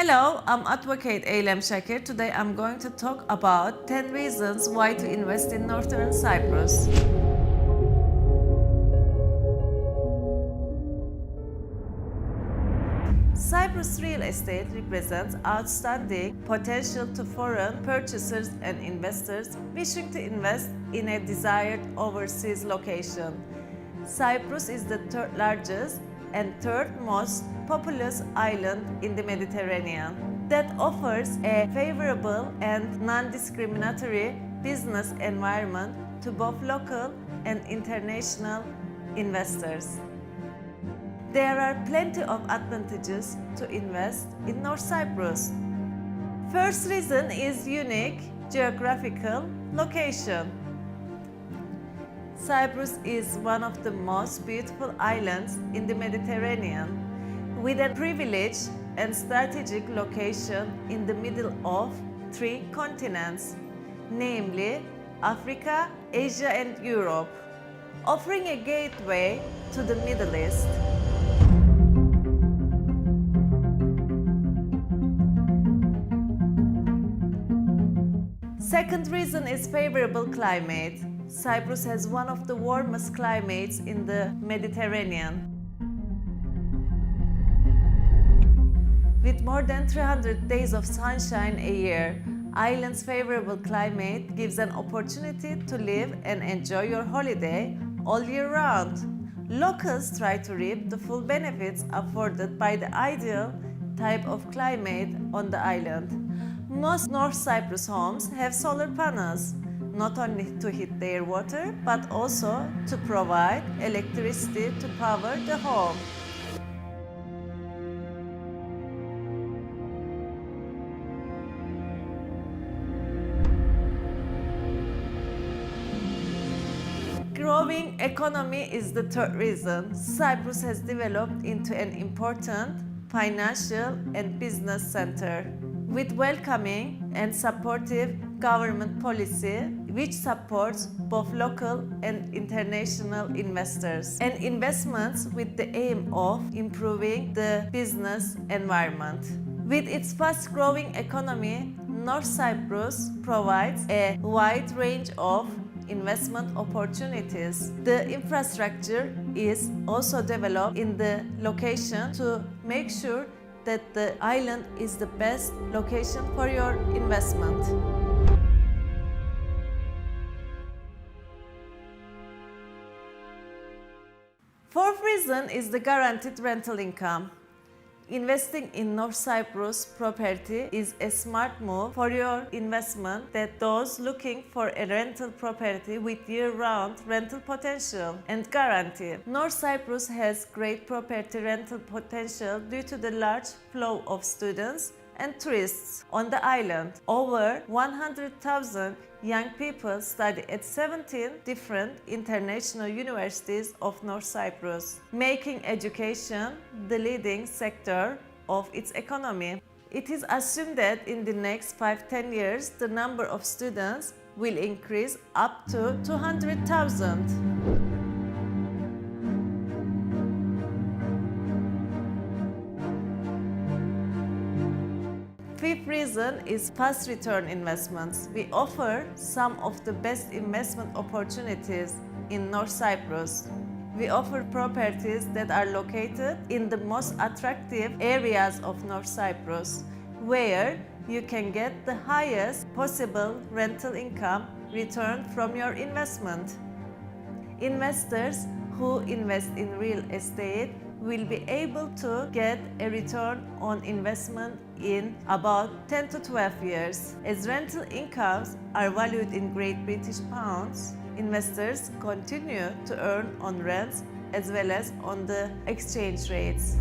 Hello, I'm Advocate Eylem Shakir. Today I'm going to talk about 10 reasons why to invest in Northern Cyprus. Cyprus real estate represents outstanding potential to foreign purchasers and investors wishing to invest in a desired overseas location. Cyprus is the third largest and third most populous island in the Mediterranean that offers a favorable and non-discriminatory business environment to both local and international investors. There are plenty of advantages to invest in North Cyprus. First reason is unique geographical location. Cyprus is one of the most beautiful islands in the Mediterranean, with a privileged and strategic location in the middle of three continents, namely Africa, Asia and Europe, offering a gateway to the Middle East. Second reason is favorable climate. Cyprus has one of the warmest climates in the Mediterranean. With more than 300 days of sunshine a year, island's favorable climate gives an opportunity to live and enjoy your holiday all year round. Locals try to reap the full benefits afforded by the ideal type of climate on the island. Most North Cyprus homes have solar panels, not only to heat their water, but also to provide electricity to power the home. Growing economy is the third reason. Cyprus has developed into an important financial and business center with welcoming and supportive government policy which supports both local and international investors and investments with the aim of improving the business environment. With its fast-growing economy, North Cyprus provides a wide range of investment opportunities. The infrastructure is also developed in the location to make sure that the island is the best location for your investment. Fourth reason is the guaranteed rental income. Investing in North Cyprus property is a smart move for your investment that those looking for a rental property with year-round rental potential and guarantee. North Cyprus has great property rental potential due to the large flow of students and tourists on the island. Over 100,000 young people study at 17 different international universities of North Cyprus, making education the leading sector of its economy. It is assumed that in the next 5-10 years, the number of students will increase up to 200,000. Fifth reason is fast return investments. We offer some of the best investment opportunities in North Cyprus. We offer properties that are located in the most attractive areas of North Cyprus, where you can get the highest possible rental income return from your investment. Investors who invest in real estate will be able to get a return on investment in about 10 to 12 years. As rental incomes are valued in Great British pounds, investors continue to earn on rents as well as on the exchange rates.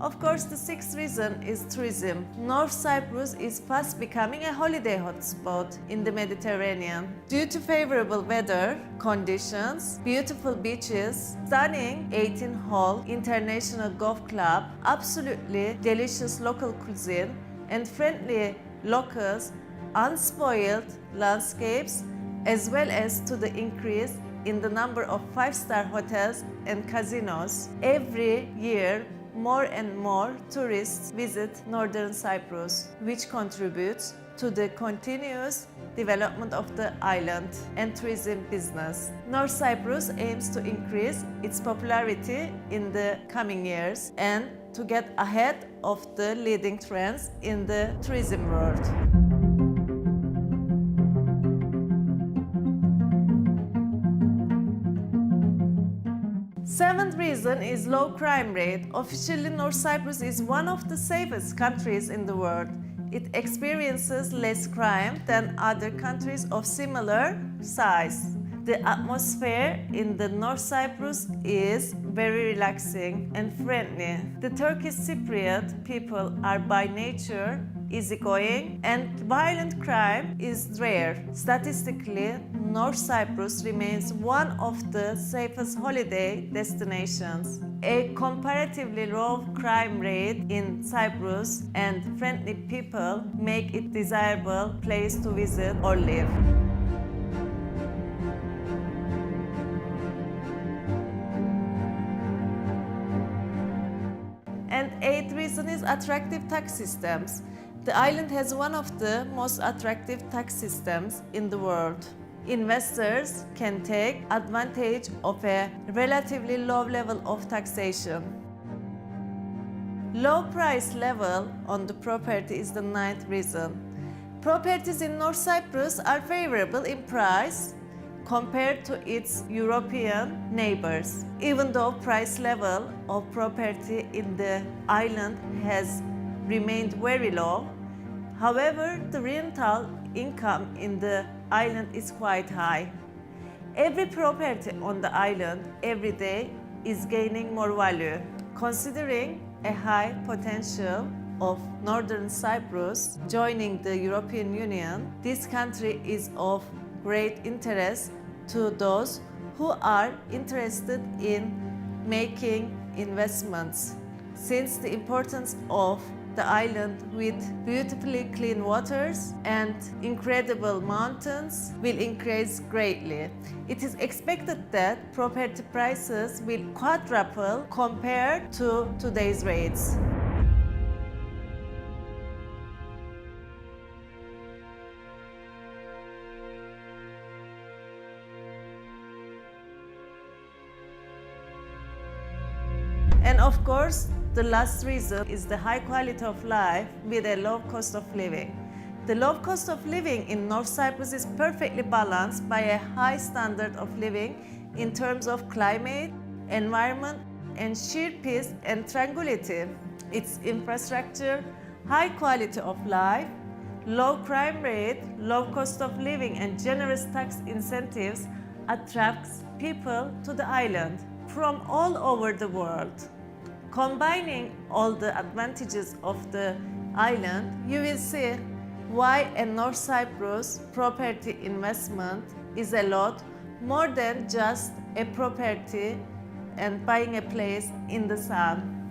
Of course, the sixth reason is tourism. North Cyprus is fast becoming a holiday hotspot in the Mediterranean. Due to favorable weather conditions, beautiful beaches, stunning 18-hole international golf club, absolutely delicious local cuisine, and friendly locals, unspoiled landscapes as well as to the increase in the number of five-star hotels and casinos. Every year, more and more tourists visit Northern Cyprus, which contributes to the continuous development of the island and tourism business. North Cyprus aims to increase its popularity in the coming years and to get ahead of the leading trends in the tourism world. Seventh reason is low crime rate. Officially, North Cyprus is one of the safest countries in the world. It experiences less crime than other countries of similar size. The atmosphere in the North Cyprus is very relaxing and friendly. The Turkish Cypriot people are by nature easygoing and violent crime is rare. Statistically, North Cyprus remains one of the safest holiday destinations. A comparatively low crime rate in Cyprus and friendly people make it a desirable place to visit or live. And eighth reason is attractive tax systems. The island has one of the most attractive tax systems in the world. Investors can take advantage of a relatively low level of taxation. Low price level on the property is the ninth reason. Properties in North Cyprus are favorable in price compared to its European neighbors. Even though price level of property in the island has remained very low, however, the rental income in the island is quite high. Every property on the island every day is gaining more value. Considering a high potential of Northern Cyprus joining the European Union, this country is of great interest to those who are interested in making investments, since the importance of the island with beautifully clean waters and incredible mountains will increase greatly. It is expected that property prices will quadruple compared to today's rates. And of course, the last reason is the high quality of life with a low cost of living. The low cost of living in North Cyprus is perfectly balanced by a high standard of living in terms of climate, environment, and sheer peace and tranquility. Its infrastructure, high quality of life, low crime rate, low cost of living, and generous tax incentives attracts people to the island from all over the world. Combining all the advantages of the island, you will see why a North Cyprus property investment is a lot more than just a property and buying a place in the sun.